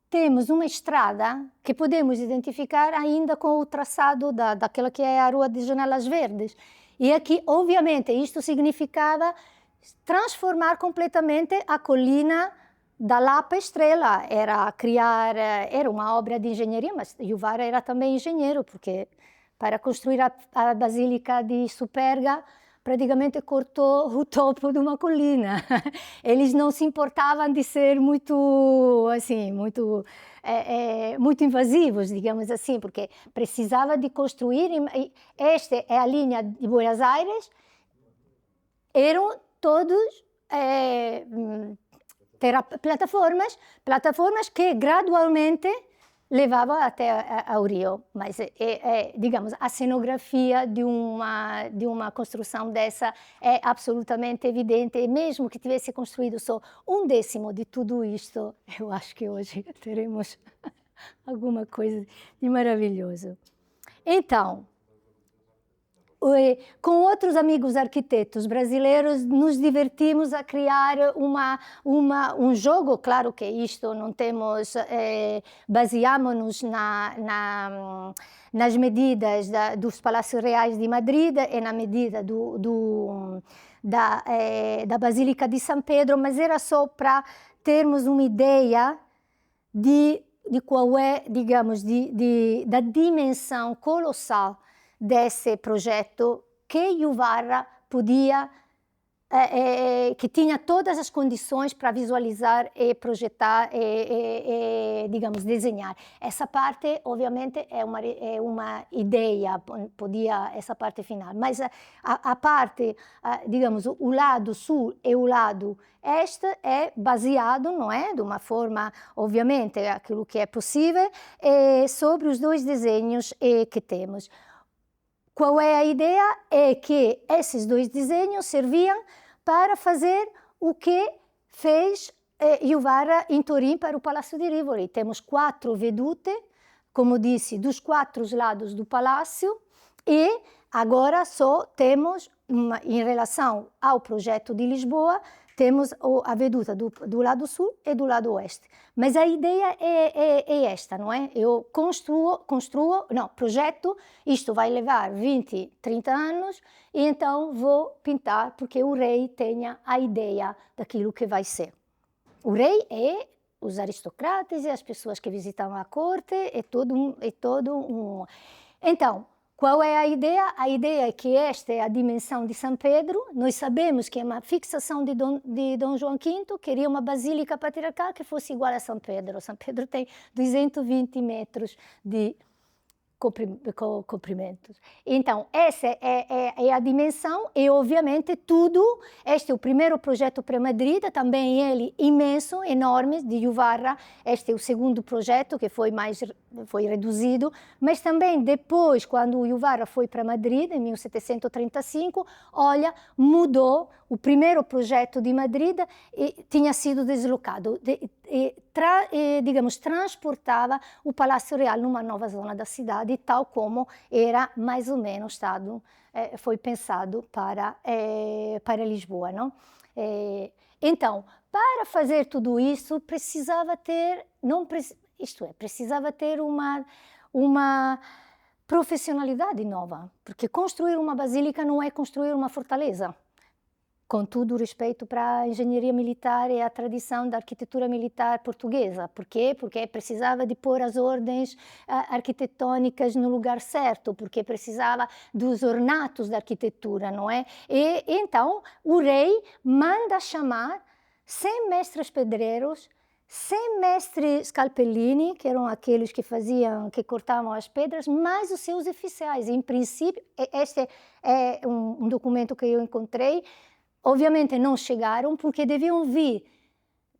temos uma estrada que podemos identificar ainda com o traçado daquela que é a Rua de Janelas Verdes. E aqui, obviamente, isto significava transformar completamente a colina da Lapa Estrela. Era uma obra de engenharia, mas Juvara era também engenheiro, porque para construir a Basílica de Superga, praticamente cortou o topo de uma colina. Eles não se importavam de ser muito, assim, muito invasivos, digamos assim, porque precisava de construir. Esta é a linha de Buenos Aires. Eram todos plataformas que gradualmente levavam até ao rio, mas digamos, a cenografia de uma construção dessa é absolutamente evidente, e mesmo que tivesse construído só 1/10 de tudo isto, eu acho que hoje teremos alguma coisa de maravilhoso. Então, com outros amigos arquitetos brasileiros, nos divertimos a criar um jogo. Claro que isto não temos, baseamos-nos nas medidas dos Palácios Reais de Madrid e na medida da Basílica de São Pedro, mas era só para termos uma ideia de qual é, digamos, da dimensão colossal desse projeto que Juvara podia, que tinha todas as condições para visualizar e projetar e digamos, desenhar. Essa parte, obviamente, é uma ideia, essa parte final, mas a parte, digamos, o lado sul e o lado este é baseado, não é, de uma forma, obviamente, aquilo que é possível, sobre os dois desenhos que temos. Qual é a ideia? É que esses dois desenhos serviam para fazer o que fez Juvara em Turim para o Palácio de Rivoli. Temos 4 vedute, como disse, dos 4 lados do palácio, e agora só temos, em relação ao projeto de Lisboa, temos a veduta do lado sul e do lado oeste. Mas a ideia é esta, não é? Eu projeto, isto vai levar 20, 30 anos, e então vou pintar porque o rei tenha a ideia daquilo que vai ser. O rei é os aristocratas e as pessoas que visitam a corte, é todo um... Então, qual é a ideia? A ideia é que esta é a dimensão de São Pedro. Nós sabemos que é uma fixação de Dom João V, queria uma basílica patriarcal que fosse igual a São Pedro. São Pedro tem 220 metros de comprimentos. Então, essa é a dimensão, e obviamente tudo, este é o primeiro projeto para Madrid, também ele imenso, enorme, de Juvara. Este é o segundo projeto, que foi reduzido, mas também depois, quando o Juvara foi para Madrid, em 1735, olha, mudou. O primeiro projeto de Madrid tinha sido deslocado, digamos, transportava o Palácio Real numa nova zona da cidade, tal como era mais ou menos foi pensado para Lisboa, não? Então, Para fazer tudo isso, precisava ter, precisava ter uma profissionalidade nova, porque construir uma basílica não é construir uma fortaleza. Com todo o respeito para a engenharia militar e a tradição da arquitetura militar portuguesa. Por quê? Porque precisava de pôr as ordens arquitetônicas no lugar certo, porque precisava dos ornatos da arquitetura, não é? E então o rei manda chamar 100 mestres pedreiros, 100 mestres scalpellini, que eram aqueles que cortavam as pedras, mais os seus oficiais. Em princípio, este é um documento que eu encontrei. Ovviamente não chegaram porque deviam vir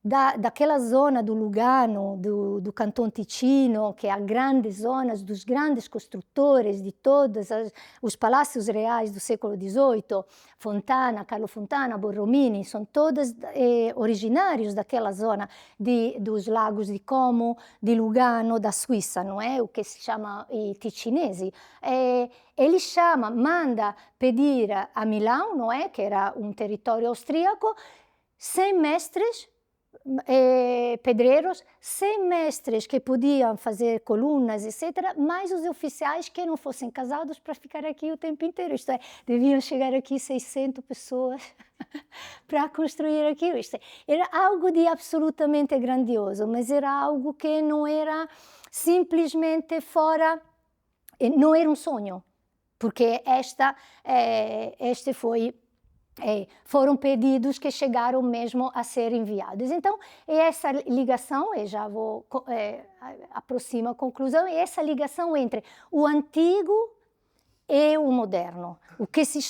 daquela zona do Lugano, do Canton Ticino, que é a grande zona dos grandes construtores de todos os palácios reais do século XVIII, Fontana, Carlo Fontana, Borromini, são todos originários daquela zona dos lagos di Como, di Lugano, da Suíça, não é? O que se chama i ticinesi. Ele manda pedir a Milão, não é? Que era um território austríaco, 100 mestres pedreiros, 100 mestres que podiam fazer colunas, etc., mais os oficiais que não fossem casados para ficar aqui o tempo inteiro. Isto é, deviam chegar aqui 600 pessoas para construir aquilo. Isto era algo de absolutamente grandioso, mas era algo que não era simplesmente fora, não era um sonho, porque foram pedidos que chegaram mesmo a ser enviados. Então, essa ligação, eu já vou aproximo a conclusão, é essa ligação entre o antigo e o moderno. O que se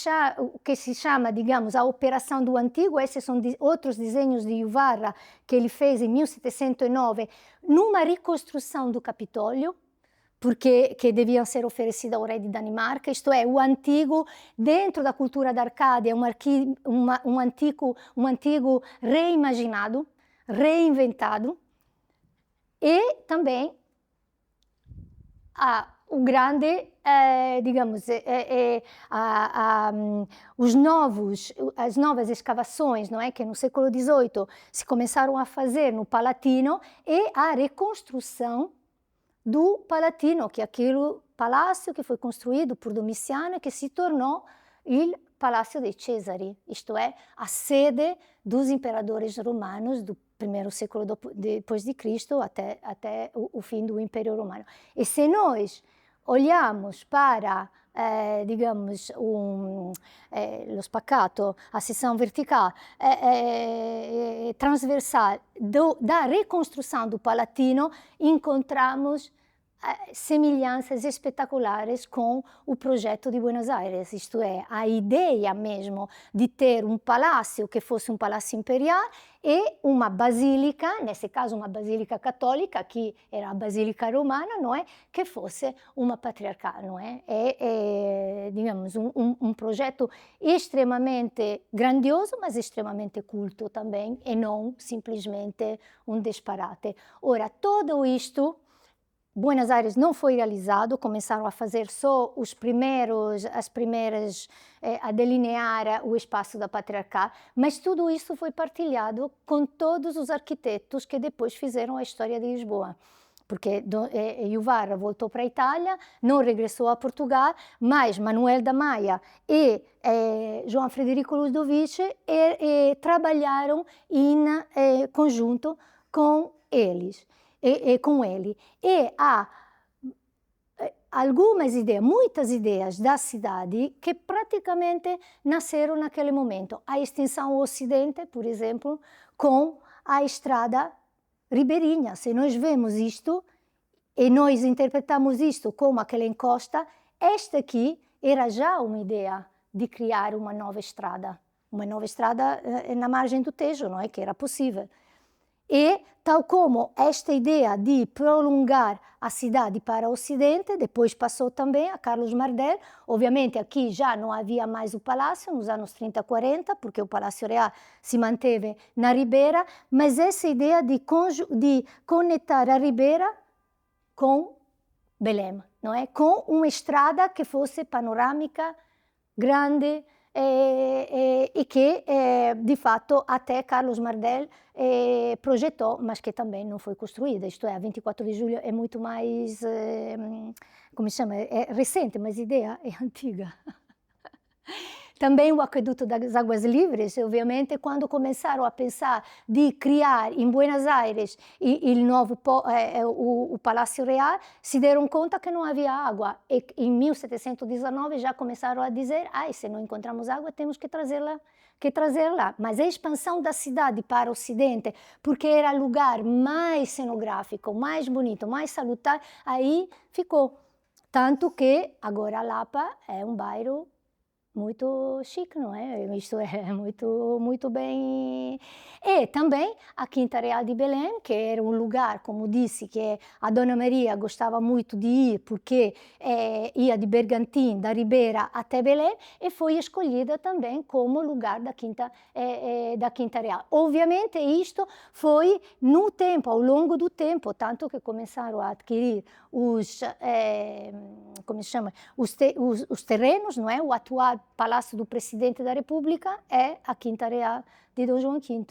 chama, digamos, a operação do antigo, esses são outros desenhos de Juvarra que ele fez em 1709, numa reconstrução do Capitólio, que deviam ser oferecidas ao rei de Danimarca, isto é, o antigo, dentro da cultura da Arcádia, um antigo reimaginado, reinventado, e também o grande, digamos, as novas escavações, não é, que no século XVIII se começaram a fazer no Palatino, e a reconstrução do Palatino, que é aquele palácio que foi construído por Domiciano e que se tornou o Palácio dei Cesari, isto é, a sede dos imperadores romanos do primeiro século depois de Cristo até o fim do Império Romano. E se nós olhamos para, digamos, lo spaccato, a seção vertical, transversal da reconstrução do Palatino, encontramos semelhanças espetaculares com o projeto de Buenos Aires, isto é, a ideia mesmo de ter um palácio que fosse um palácio imperial e uma basílica, nesse caso uma basílica católica, que era a basílica romana, não é? Que fosse uma patriarcal, não é? Digamos, um projeto extremamente grandioso, mas extremamente culto também, e não simplesmente um disparate. Ora, tudo isto, Buenos Aires não foi realizado, começaram a fazer só as primeiras, a delinear o espaço da patriarcal, mas tudo isso foi partilhado com todos os arquitetos que depois fizeram a história de Lisboa. Porque Juvarra voltou para a Itália, não regressou a Portugal, mas Manuel da Maia e João Frederico Ludovici trabalharam em conjunto com eles. Com ele. E há algumas ideias, muitas ideias da cidade que praticamente nasceram naquele momento. A extensão ao ocidente, por exemplo, com a estrada ribeirinha. Se nós vemos isto e nós interpretamos isto como aquela encosta, esta aqui era já uma ideia de criar uma nova estrada na margem do Tejo, não é? Que era possível. E, tal como esta ideia de prolongar a cidade para o ocidente, depois passou também a Carlos Mardel. Obviamente aqui já não havia mais o palácio, nos anos 30, 40, porque o Palácio Real se manteve na Ribeira, mas essa ideia de conectar a Ribeira com Belém, não é? Com uma estrada que fosse panorâmica, grande, e que, de fato, até Carlos Mardel projetou, mas que também não foi construída. Isto é, a 24 de julho é muito mais, como se chama, é recente, mas a ideia é antiga. Também o Aqueduto das Águas Livres, obviamente, quando começaram a pensar de criar em Buenos Aires o Palácio Real, se deram conta que não havia água. E em 1719 já começaram a dizer, se não encontramos água, temos que trazê-la. Mas a expansão da cidade para o ocidente, porque era o lugar mais cenográfico, mais bonito, mais salutar, aí ficou. Tanto que agora Lapa é um bairro muito chique, não é? Isto é muito bem. E também a Quinta Real de Belém, que era um lugar, como disse, que a Dona Maria gostava muito de ir, porque ia de Bergantim, da Ribeira até Belém, e foi escolhida também como lugar da Quinta Real. Obviamente isto foi no tempo, ao longo do tempo, tanto que começaram a adquirir os terrenos, não é? O atual Palácio do Presidente da República é a Quinta Real de Dom João V,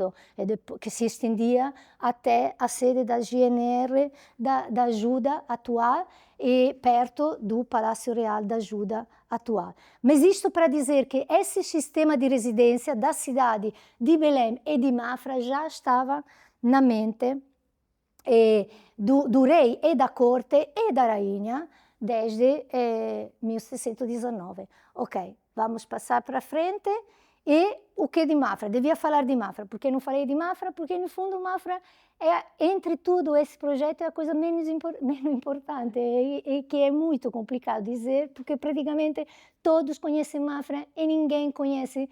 que se estendia até a sede da GNR da Ajuda atual e perto do Palácio Real da Ajuda atual. Mas isto para dizer que esse sistema de residência da cidade de Belém e de Mafra já estava na mente do rei e da corte e da rainha desde 1619. Ok, vamos passar para frente. E o que de Mafra? Devia falar de Mafra. Por que não falei de Mafra? Porque, no fundo, Mafra entre tudo, esse projeto é a coisa menos importante e que é muito complicado dizer, porque praticamente todos conhecem Mafra e ninguém conhece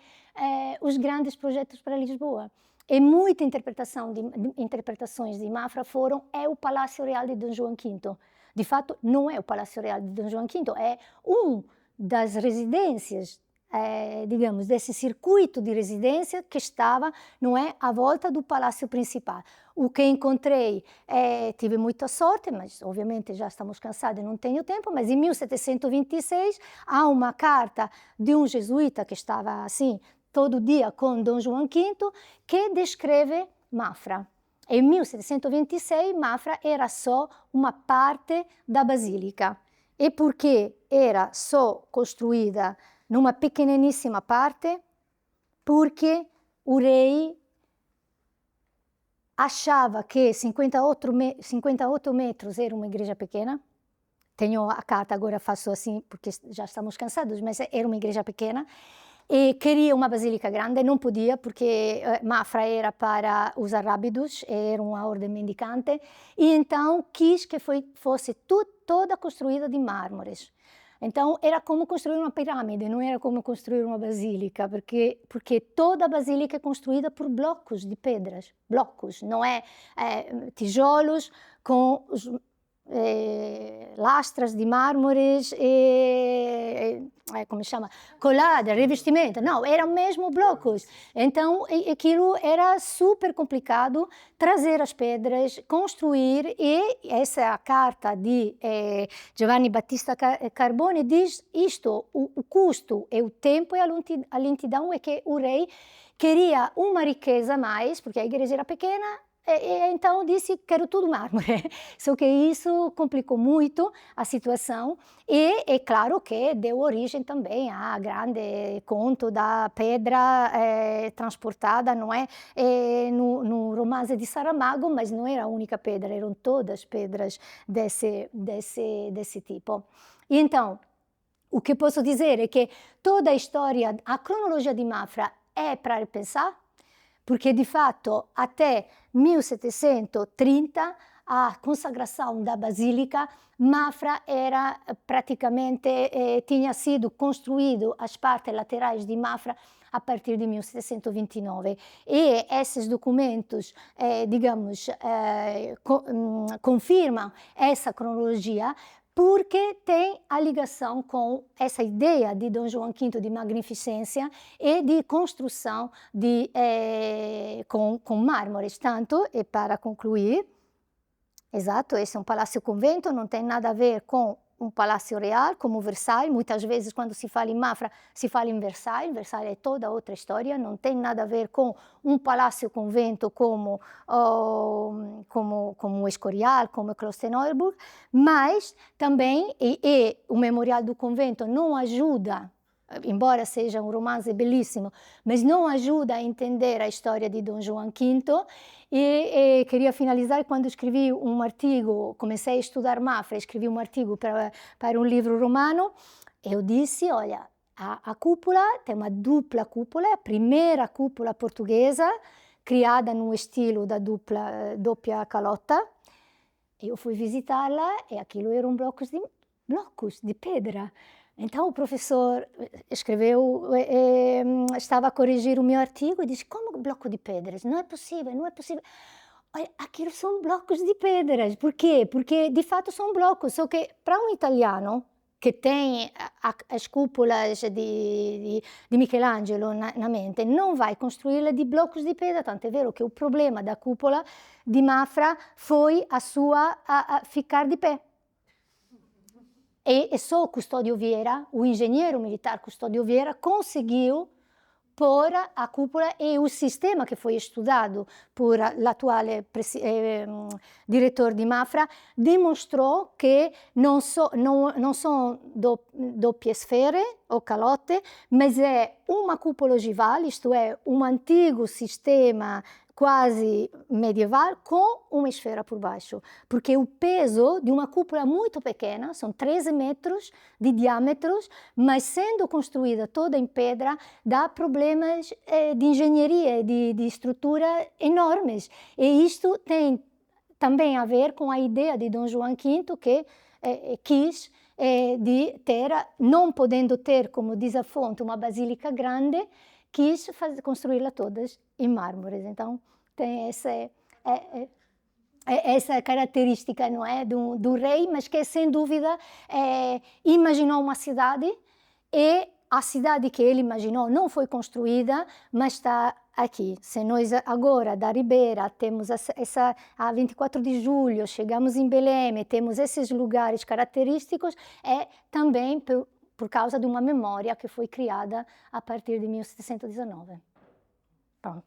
os grandes projetos para Lisboa. E muita interpretações de Mafra foram o Palácio Real de Dom João V. De fato, não é o Palácio Real de Dom João V, é das residências, digamos, desse circuito de residência que estava, não é, à volta do Palácio Principal. O que encontrei, tive muita sorte, mas obviamente já estamos cansados e não tenho tempo, mas em 1726 há uma carta de um jesuíta que estava assim, todo dia com Dom João V, que descreve Mafra. Em 1726, Mafra era só uma parte da Basílica. E porque era só construída numa pequeniníssima parte? Porque o rei achava que 58 metros era uma igreja pequena. Tenho a carta, agora faço assim, porque já estamos cansados, mas era uma igreja pequena. E queria uma basílica grande, não podia, porque Mafra era para os arábidos, era uma ordem mendicante, e então quis que fosse toda construída de mármores. Então era como construir uma pirâmide, não era como construir uma basílica, porque toda a basílica é construída por blocos de pedras, blocos, não é tijolos com lastras de mármores como se chama? Colada, revestimento, não, eram mesmo blocos. Então aquilo era super complicado, trazer as pedras, construir, e essa carta de Giovanni Battista Carbone diz isto: o custo e o tempo e a lentidão é que o rei queria uma riqueza a mais, porque a igreja era pequena. Então disse, quero tudo mármore. Só que isso complicou muito a situação e é claro que deu origem também a grande conto da pedra transportada, não é? No romance de Saramago, mas não era a única pedra, eram todas pedras desse tipo. E então, o que posso dizer é que toda a história, a cronologia de Mafra é para repensar, porque de fato até 1730 a consagração da Basílica, Mafra era praticamente, tinha sido construído as partes laterais de Mafra a partir de 1729 e esses documentos, digamos, confirmam essa cronologia, porque tem a ligação com essa ideia de Dom João V de magnificência e de construção com mármores. Tanto, e para concluir, exato, esse é um palácio-convento, não tem nada a ver com um palácio real, como Versailles. Muitas vezes, quando se fala em Mafra, se fala em Versailles. Versailles é toda outra história, não tem nada a ver com um palácio-convento como o Escorial, como o Klosterneuburg, mas também, e o Memorial do Convento não ajuda, embora seja um romance belíssimo, mas não ajuda a entender a história de Dom João V. E queria finalizar quando escrevi um artigo, comecei a estudar Mafra, escrevi um artigo para um livro romano. Eu disse, olha, a cúpula tem uma dupla cúpula, a primeira cúpula portuguesa, criada no estilo da doppia calotta. Eu fui visitá-la e aquilo eram blocos de pedra. Então o professor escreveu, estava a corrigir o meu artigo e disse, como bloco de pedras? Não é possível, não é possível. Olha, aquilo são blocos de pedras. Por quê? Porque de fato são blocos, só que para um italiano que tem as cúpulas de Michelangelo na mente, não vai construí-la de blocos de pedra, tanto é vero que o problema da cúpula di Mafra foi a ficar de pé. E só o Custódio Vieira, o engenheiro militar Custódio Vieira, conseguiu pôr a cúpula, e o sistema que foi estudado por l'attuale diretor di Mafra dimostrou que não são doppie sfere ou calotte, mas é uma cúpula ogival, isto é, um antigo sistema quase medieval com uma esfera por baixo, porque o peso de uma cúpula muito pequena, são 13 metros de diâmetro, mas sendo construída toda em pedra, dá problemas de engenharia, de estrutura enormes. E isto tem também a ver com a ideia de Dom João V, que quis de ter, não podendo ter, como diz a fonte, uma basílica grande, quis construí-la todas em mármores. Então tem essa característica, não é, do rei, mas que sem dúvida imaginou uma cidade, e a cidade que ele imaginou não foi construída, mas está aqui. Se nós agora da Ribeira temos a 24 de julho, chegamos em Belém, temos esses lugares característicos, é também por causa de uma memória que foi criada a partir de 1719. Pronto.